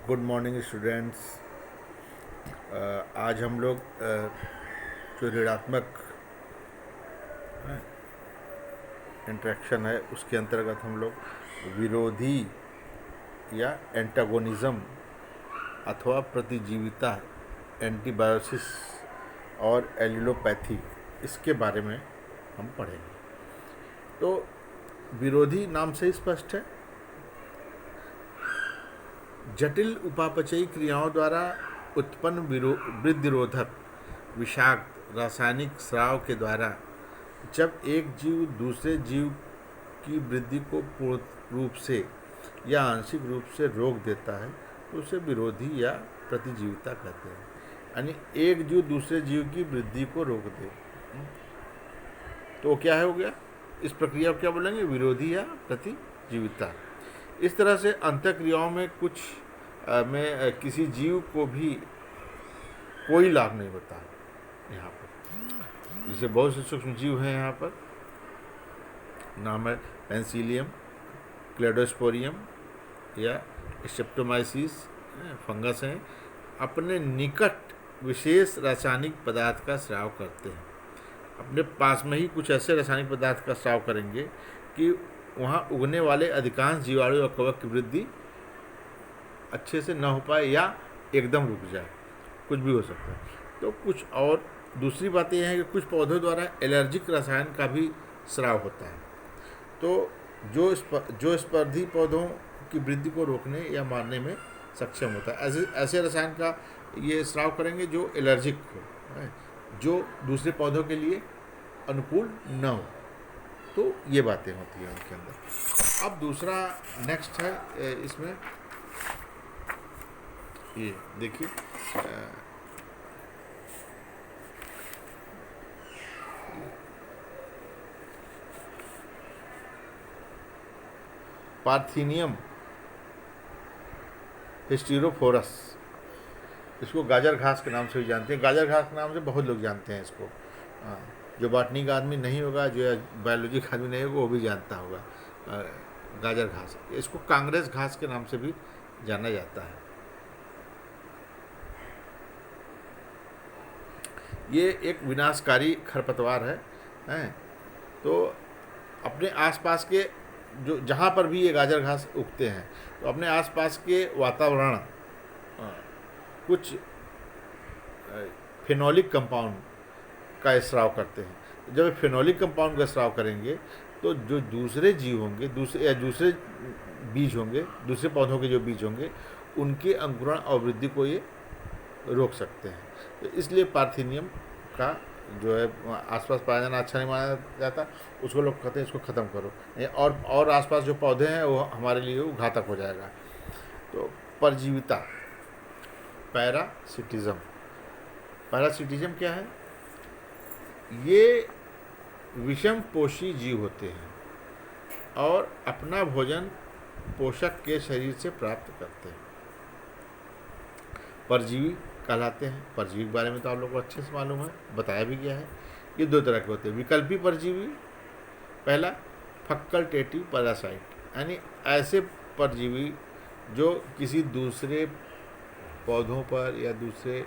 Good morning students. आज हम लोग जो ऋणात्मक इंटरेक्शन है उसके अंतर्गत हम लोग विरोधी या एंटागोनिज्म अथवा प्रतिजीविता, एंटीबायोसिस और एलिलोपैथी, इसके बारे में हम पढ़ेंगे। तो विरोधी नाम से ही स्पष्ट है, जटिल उपापचयी क्रियाओं द्वारा उत्पन्न वृद्धिरोधक विषाक्त रासायनिक स्राव के द्वारा जब एक जीव दूसरे जीव की वृद्धि को पूर्ण रूप से या आंशिक रूप से रोक देता है तो उसे विरोधी या प्रतिजीविता कहते हैं। यानी एक जीव दूसरे जीव की वृद्धि को रोक दे तो क्या हो गया, इस प्रक्रिया को क्या बोलेंगे, विरोधी या प्रतिजीविता। इस तरह से अंतःक्रियाओं में कुछ में किसी जीव को भी कोई लाभ नहीं होता है। यहाँ पर जैसे बहुत से सूक्ष्म जीव हैं, यहाँ पर नाम है पेंसिलियम, क्लेडोस्पोरियम या स्ट्रेप्टोमाइसिस, फंगस हैं, अपने निकट विशेष रासायनिक पदार्थ का स्राव करते हैं। अपने पास में ही कुछ ऐसे रासायनिक पदार्थ का स्राव करेंगे कि वहाँ उगने वाले अधिकांश जीवाणु और कवक की वृद्धि अच्छे से न हो पाए या एकदम रुक जाए, कुछ भी हो सकता है। तो कुछ और दूसरी बात यह है कि कुछ पौधों द्वारा एलर्जिक रसायन का भी स्राव होता है। तो जो स्पर्धी पौधों की वृद्धि को रोकने या मारने में सक्षम होता है, ऐसे रसायन का ये स्राव करेंगे जो एलर्जिक हो, जो दूसरे पौधों के लिए अनुकूल न हो। तो ये बातें होती हैं उनके अंदर। अब दूसरा नेक्स्ट है इसमें, ये देखिए, पार्थीनियम हिस्टीरोफोरस, इसको गाजर घास के नाम से भी जानते हैं। गाजर घास के नाम से बहुत लोग जानते हैं इसको। जो बॉटनी का आदमी नहीं होगा, जो बायोलॉजी का आदमी नहीं होगा, वो भी जानता होगा गाजर घास। इसको कांग्रेस घास के नाम से भी जाना जाता है। ये एक विनाशकारी खरपतवार है। तो अपने आसपास के जो जहाँ पर भी ये गाजर घास उगते हैं तो अपने आसपास के वातावरण कुछ फिनोलिक कंपाउंड का स्राव करते हैं। जब फिनोलिक कंपाउंड का स्राव करेंगे तो जो दूसरे जीव होंगे, दूसरे बीज होंगे, दूसरे पौधों के जो बीज होंगे, उनके अंकुरण और वृद्धि को ये रोक सकते हैं। तो इसलिए पार्थीनियम का जो है आसपास पाया जाना अच्छा नहीं माना जाता, उसको लोग कहते हैं इसको ख़त्म करो, और आसपास जो पौधे हैं वो हमारे लिए वो घातक हो जाएगा। तो परजीविता, पैरासिटिज्म। पैरासिटिज्म क्या है? ये विषम पोषी जीव होते हैं और अपना भोजन पोषक के शरीर से प्राप्त करते हैं, परजीवी कहलाते हैं। परजीवी के बारे में तो आप लोगों को अच्छे से मालूम है, बताया भी गया है। ये दो तरह के होते हैं, विकल्पी परजीवी, पहला फैकल्टेटिव पैरासाइट, यानी ऐसे परजीवी जो किसी दूसरे पौधों पर या दूसरे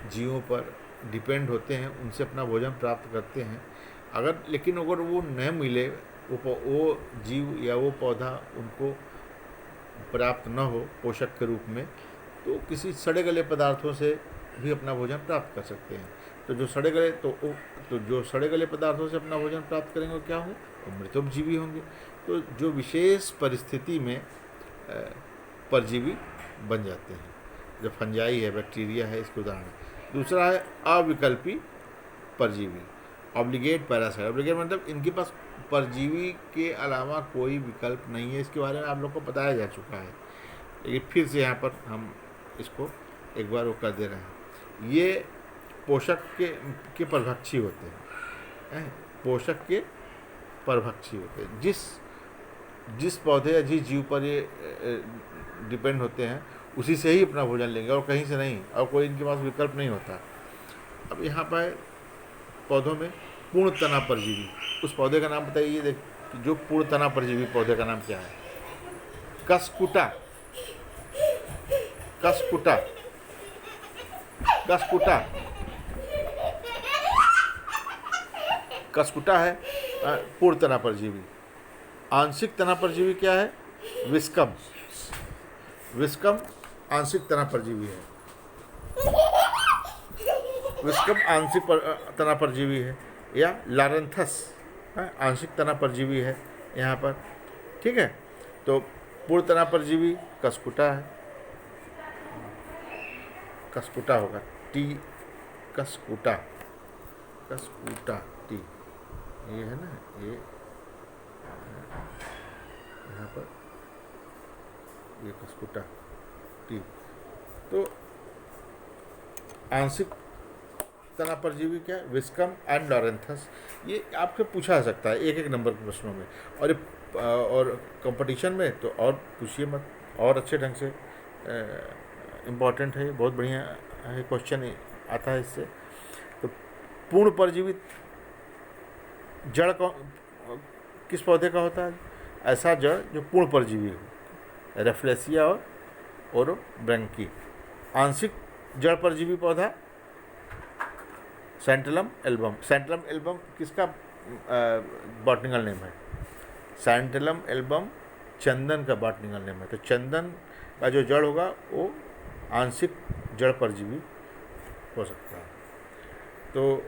जीवों पर डिपेंड होते हैं, उनसे अपना भोजन प्राप्त करते हैं। लेकिन अगर वो न मिले, वो जीव या वो पौधा उनको प्राप्त न हो पोषक के रूप में, तो किसी सड़े गले पदार्थों से भी अपना भोजन प्राप्त कर सकते हैं। तो जो सड़े गले पदार्थों से अपना भोजन प्राप्त करेंगे वो क्या होंगे? वो मृतोपजीवी होंगे। तो जो विशेष परिस्थिति में परजीवी बन जाते हैं, जो फंजाई है, बैक्टीरिया है, इसके उदाहरण। दूसरा है अविकल्पी परजीवी, ऑब्लिगेट पैरासाइट। ऑब्लिगेट मतलब इनके पास परजीवी के अलावा कोई विकल्प नहीं है। इसके बारे में आप लोग को बताया जा चुका है, लेकिन फिर से यहाँ पर हम इसको एक बार वो कर दे रहे हैं। ये पोषक के परभक्षी होते हैं, पोषक के परभक्षी होते हैं। जिस पौधे या जिस जीव पर ये डिपेंड होते हैं उसी से ही अपना भोजन लेंगे और कहीं से नहीं, और कोई इनके पास विकल्प नहीं होता। अब यहाँ पर पौधों में पूर्ण तना परजीवी, उस पौधे का नाम बताइए। देख, जो पूर्ण तना परजीवी पौधे का नाम क्या है? कसकुटा। कसकुटा, कसकुटा, कसकुटा है पूर्ण तना परजीवी। आंशिक तना परजीवी क्या है? विस्कम, विस्कम आंशिक तना परजीवी है। विस्कम आंशिक तना परजीवी है। या लारंथस आंशिक तना परजीवी है यहाँ पर, ठीक है। तो पूर्ण तना परजीवी कसकुटा है, कसकुटा होगा, टी, कसकुटा, कसकुटा टी, ये है ना, ये यहाँ पर ये कसकुटा टी। तो आंशिक तना परजीवी क्या है? Viscum and Loranthus. ये आपसे पूछा जा सकता है एक एक नंबर के प्रश्नों में, और कंपटीशन में तो और पूछिए मत, और अच्छे ढंग से इम्पॉर्टेंट है, बहुत बढ़िया है, क्वेश्चन आता है इससे। तो पूर्ण परजीवी जड़ किस पौधे का होता है? ऐसा जड़ जो पूर्ण परजीवी हो, रेफ्लेसिया और ओरोब्रैंकी। आंशिक जड़ परजीवी पौधा सैंटलम एल्बम। सैंटलम एल्बम किसका बॉटनिकल नेम है? सैंटलम एल्बम चंदन का बॉटनिकल नेम है। तो चंदन का जो जड़ होगा वो आंशिक जड़ परजीवी हो सकता है। तो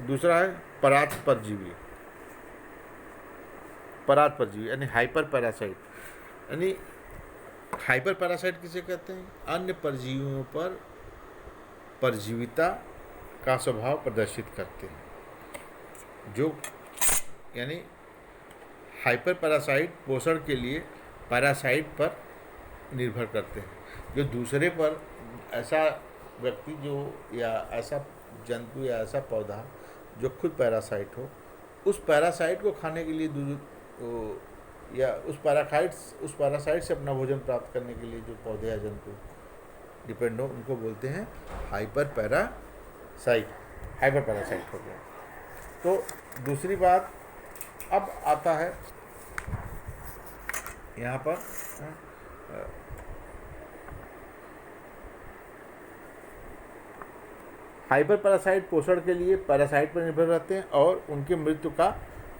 दूसरा है परात परजीवी, परात परजीवी यानी हाइपर पैरासाइट। यानी हाइपर पैरासाइट किसे कहते हैं? अन्य परजीवियों पर परजीविता का स्वभाव प्रदर्शित करते हैं। जो यानी हाइपर पैरासाइट पोषण के लिए पैरासाइट पर निर्भर करते हैं। जो दूसरे पर, ऐसा व्यक्ति जो, या ऐसा जंतु या ऐसा पौधा जो खुद पैरासाइट हो, उस पैरासाइट को खाने के लिए या उस पैरासाइट से अपना भोजन प्राप्त करने के लिए जो पौधे या जंतु डिपेंड हो, उनको बोलते हैं हाइपर पैरासाइट। हाइपर पैरासाइट हो गया। तो दूसरी बात अब आता है यहाँ पर, हाइपर पैरासाइट पोषण के लिए पैरासाइट पर निर्भर रहते हैं और उनकी मृत्यु का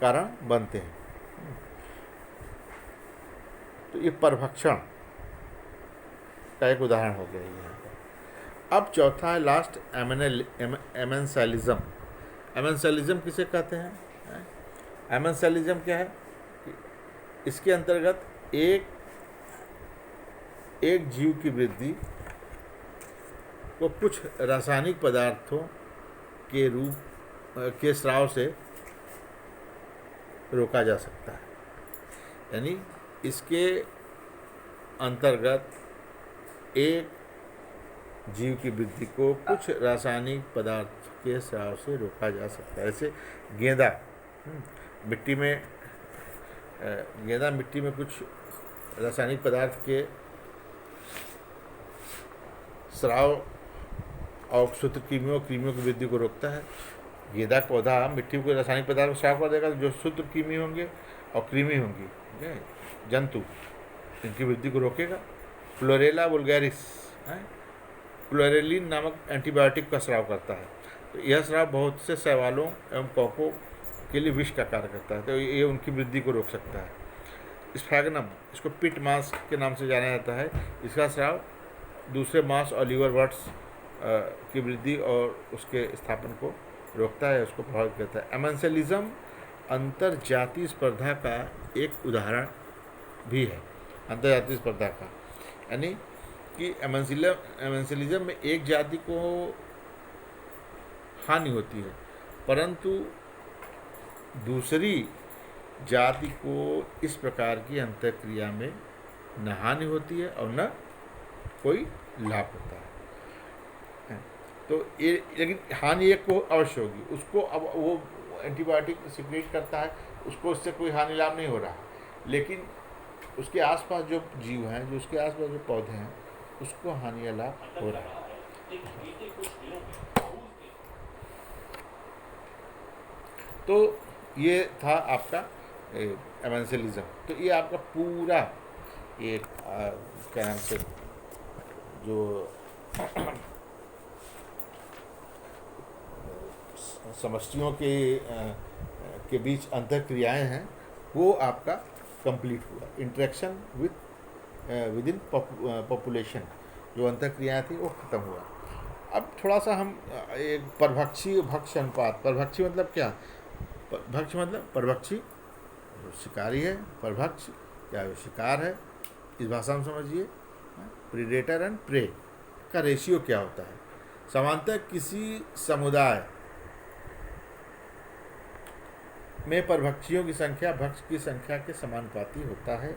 कारण बनते हैं। तो ये परभक्षण का एक उदाहरण हो गया यहाँ पर। अब चौथा है लास्ट, एमेंसेलिज्म। एमेंसेलिज्म किसे कहते हैं? एमेंसेलिज्म क्या है? इसके अंतर्गत एक जीव की वृद्धि को कुछ रासायनिक पदार्थों के रूप के स्राव से रोका जा सकता है। यानी इसके अंतर्गत एक जीव की वृद्धि को कुछ रासायनिक पदार्थ के स्राव से रोका जा सकता है। जैसे गेंदा मिट्टी में कुछ रासायनिक पदार्थ के स्राव और सूत्रकृमियों की वृद्धि को रोकता है। गेंदा पौधा मिट्टी को रासायनिक पदार्थ को स्राव कर देगा, जो सूत्रकृमि होंगे और कृमि होंगी, जंतु, इनकी वृद्धि को रोकेगा। क्लोरेला वुल्गैरिस क्लोरेलिन नामक एंटीबायोटिक का स्राव करता है। तो यह स्राव बहुत से शैवालों एवं कॉकों के लिए विष का कार्य करता है। तो ये उनकी वृद्धि को रोक सकता है। स्फैगनम, इसको पिट मांस के नाम से जाना जाता है, इसका स्राव दूसरे मांस और लीवर वर्ट्स की वृद्धि और उसके स्थापन को रोकता है, उसको प्रभावित करता है। एमेंसेलिज्म अंतर्जातीय स्पर्धा का एक उदाहरण भी है। अंतर्जातीय स्पर्धा का यानी कि एमेंसेलिज्म में एक जाति को हानि होती है, परंतु दूसरी जाति को इस प्रकार की अंतःक्रिया में न हानि होती है और न कोई लाभ होता है। तो ये, लेकिन हानि एक को अवश्य होगी, उसको अब वो एंटीबायोटिक सिक्रेट करता है, उसको उससे कोई हानि लाभ नहीं हो रहा, लेकिन उसके आसपास जो जीव हैं, जो उसके आसपास जो पौधे हैं, उसको हानि या लाभ हो रहा है। तो ये था आपका एमेंसेलिज्म। तो ये आपका पूरा ये क्या नाम से जो समष्टियों के बीच अंतर क्रियाएँ हैं वो आपका कंप्लीट हुआ। इंटरेक्शन विद इन पॉपुलेशन जो अंतर क्रियाएँ थी वो ख़त्म हुआ। अब थोड़ा सा हम एक परभक्षी भक्ष अनुपात। परभक्षी मतलब क्या? भक्ष मतलब परभक्षी जो शिकारी है, परभक्ष क्या वो शिकार है, इस भाषा में समझिए। प्रीडेटर एंड प्रे का रेशियो क्या होता है? सामान्यतः किसी समुदाय में परभक्षियों की संख्या भक्ष की संख्या के समानुपाती होता है।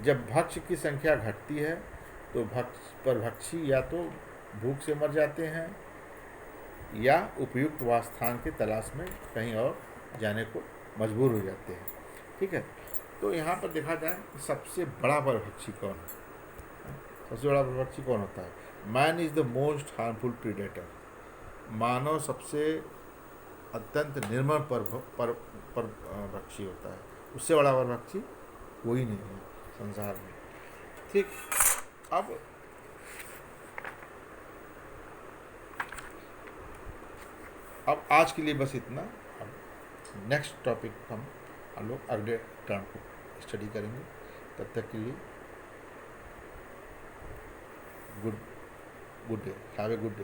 जब भक्ष की संख्या घटती है तो परभक्षी या तो भूख से मर जाते हैं या उपयुक्त वासस्थान की तलाश में कहीं और जाने को मजबूर हो जाते हैं। ठीक है, तो यहाँ पर देखा जाए सबसे बड़ा परभक्षी कौन है? सबसे बड़ा परभक्षी कौन होता है? Man is the most harmful predator. मानव सबसे अत्यंत निर्मम परभक्षी होता है। उससे बड़ा परभक्षी कोई नहीं है संसार में। ठीक, अब आज के लिए बस इतना। अब नेक्स्ट टॉपिक हम लोग अगले टर्म को स्टडी करेंगे। तब तक के लिए good day, have a good day.